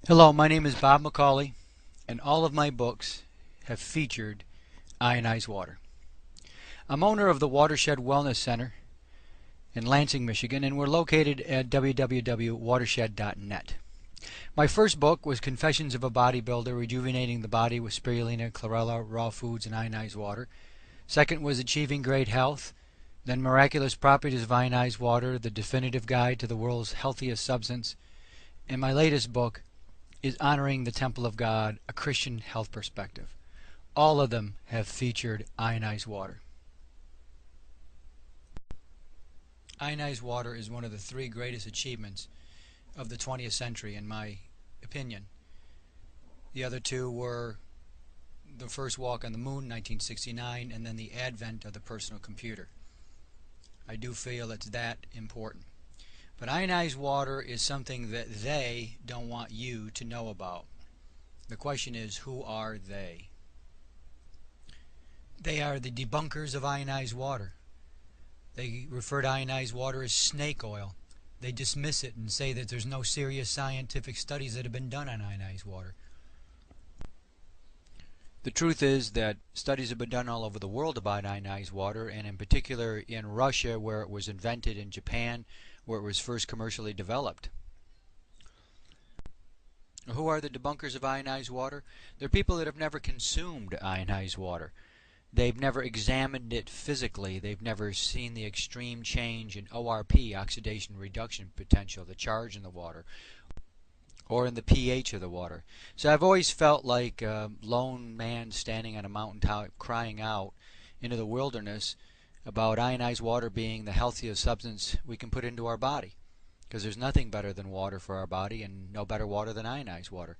Hello, my name is Bob McCauley, and all of my books have featured ionized water. I'm owner of the Watershed Wellness Center in Lansing, Michigan, and we're located at www.watershed.net. My first book was Confessions of a Bodybuilder, Rejuvenating the Body with Spirulina, Chlorella, Raw Foods, and Ionized Water. Second was Achieving Great Health, then Miraculous Properties of Ionized Water, the Definitive Guide to the World's Healthiest Substance, and my latest book is Honoring the Temple of God, a Christian Health Perspective. All of them have featured ionized water. Ionized water is one of the three greatest achievements of the 20th century, in my opinion. The other two were the first walk on the moon, 1969, and then the advent of the personal computer. I do feel it's that important. But ionized water is something that they don't want you to know about. The question is, who are they? They are the debunkers of ionized water. They refer to ionized water as snake oil. They dismiss it and say that there's no serious scientific studies that have been done on ionized water. The truth is that studies have been done all over the world about ionized water, and in particular in Russia, where it was invented, in Japan, where it was first commercially developed. Who are the debunkers of ionized water? They're people that have never consumed ionized water. They've never examined it physically. They've never seen the extreme change in ORP, oxidation reduction potential, the charge in the water, or in the pH of the water. So I've always felt like a lone man standing on a mountaintop crying out into the wilderness about ionized water being the healthiest substance we can put into our body. Because there's nothing better than water for our body, and no better water than ionized water.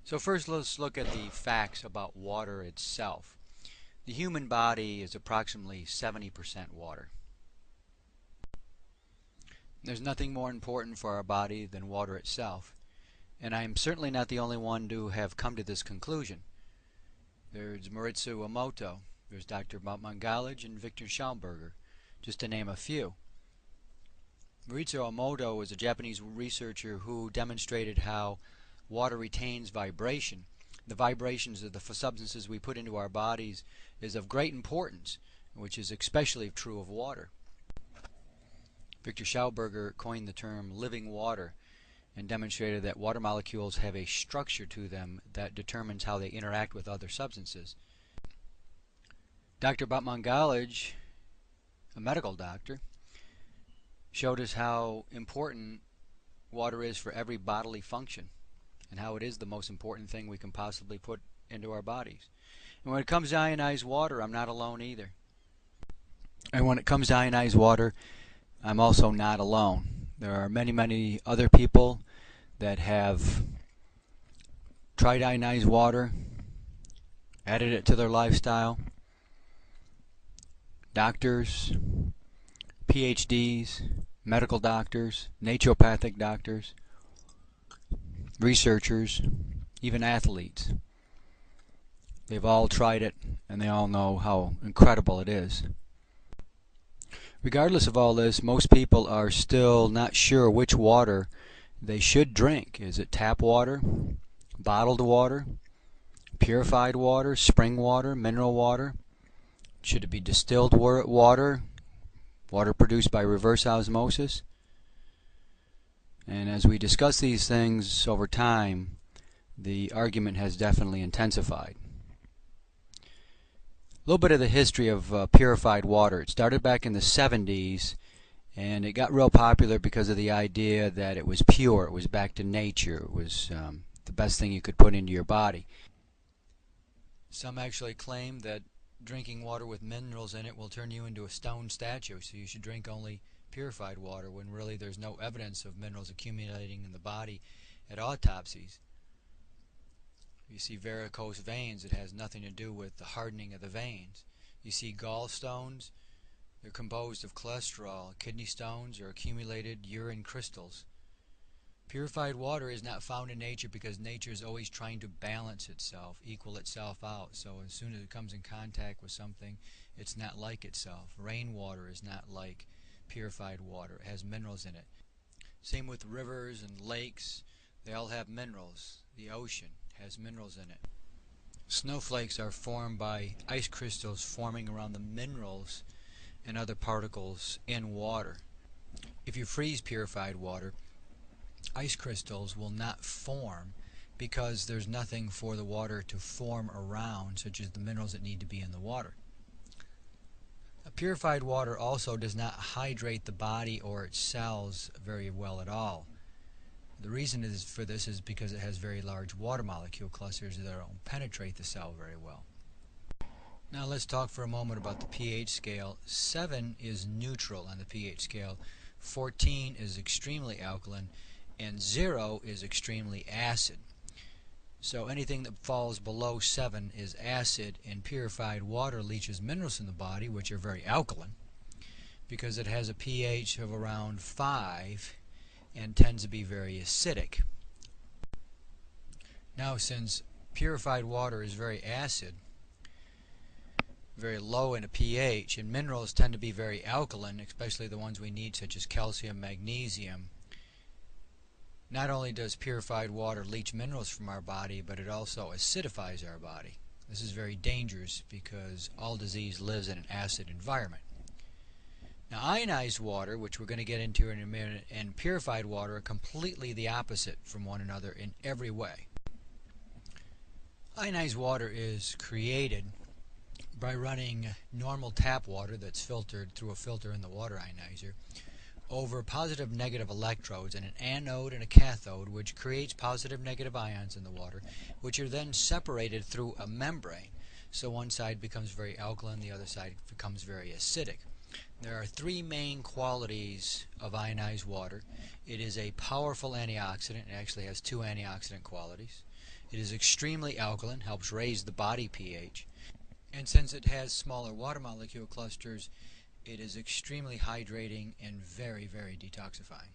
So first let's look at the facts about water itself. The human body is approximately 70% water. There's nothing more important for our body than water itself. And I'm certainly not the only one to have come to this conclusion. There's Maurizio Emoto, there's Dr. McCauley, and Victor Schauberger, just to name a few. Maurizio Emoto was a Japanese researcher who demonstrated how water retains vibration. The vibrations of the substances we put into our bodies is of great importance, which is especially true of water. Victor Schauberger coined the term living water and demonstrated that water molecules have a structure to them that determines how they interact with other substances. Dr. McCauley, a medical doctor, showed us how important water is for every bodily function and how it is the most important thing we can possibly put into our bodies. And when it comes to ionized water, I'm not alone either. And when it comes to ionized water, I'm also not alone. There are many, many other people that have tried ionized water, added it to their lifestyle. Doctors, PhDs, medical doctors, naturopathic doctors, researchers, even athletes. They've all tried it, and they all know how incredible it is. Regardless of all this, most people are still not sure which water they should drink. Is it tap water, bottled water, purified water, spring water, mineral water? Should it be distilled water, water produced by reverse osmosis? And as we discuss these things over time, the argument has definitely intensified. A little bit of the history of purified water. It started back in the 70s, and it got real popular because of the idea that it was pure, it was back to nature, it was the best thing you could put into your body. Some actually claim that drinking water with minerals in it will turn you into a stone statue, so you should drink only purified water, when really there's no evidence of minerals accumulating in the body at autopsies. You see varicose veins, it has nothing to do with the hardening of the veins. You see gallstones, they're composed of cholesterol. Kidney stones are accumulated urine crystals. Purified water is not found in nature because nature is always trying to balance itself, equal itself out. So as soon as it comes in contact with something, it's not like itself. Rainwater is not like purified water. It has minerals in it. Same with rivers and lakes. They all have minerals. The ocean has minerals in it. Snowflakes are formed by ice crystals forming around the minerals and other particles in water. If you freeze purified water, ice crystals will not form because there's nothing for the water to form around, such as the minerals that need to be in the water. Purified water also does not hydrate the body or its cells very well at all. The reason for this is because it has very large water molecule clusters that don't penetrate the cell very well. Now let's talk for a moment about the pH scale. 7 is neutral on the pH scale, 14 is extremely alkaline, and 0 is extremely acid. So anything that falls below 7 is acid, and purified water leaches minerals in the body, which are very alkaline, because it has a pH of around 5 and tends to be very acidic. Now, since purified water is very acid, very low in a pH, and minerals tend to be very alkaline, especially the ones we need such as calcium, magnesium, not only does purified water leach minerals from our body, but it also acidifies our body. This is very dangerous because all disease lives in an acid environment. Now, ionized water, which we're going to get into in a minute, and purified water are completely the opposite from one another in every way. Ionized water is created by running normal tap water that's filtered through a filter in the water ionizer over positive negative electrodes and an anode and a cathode, which creates positive negative ions in the water, which are then separated through a membrane. So one side becomes very alkaline, the other side becomes very acidic. There are three main qualities of ionized water. It is a powerful antioxidant. It actually has two antioxidant qualities. It is extremely alkaline, helps raise the body pH. And since it has smaller water molecule clusters, it is extremely hydrating and very, very detoxifying.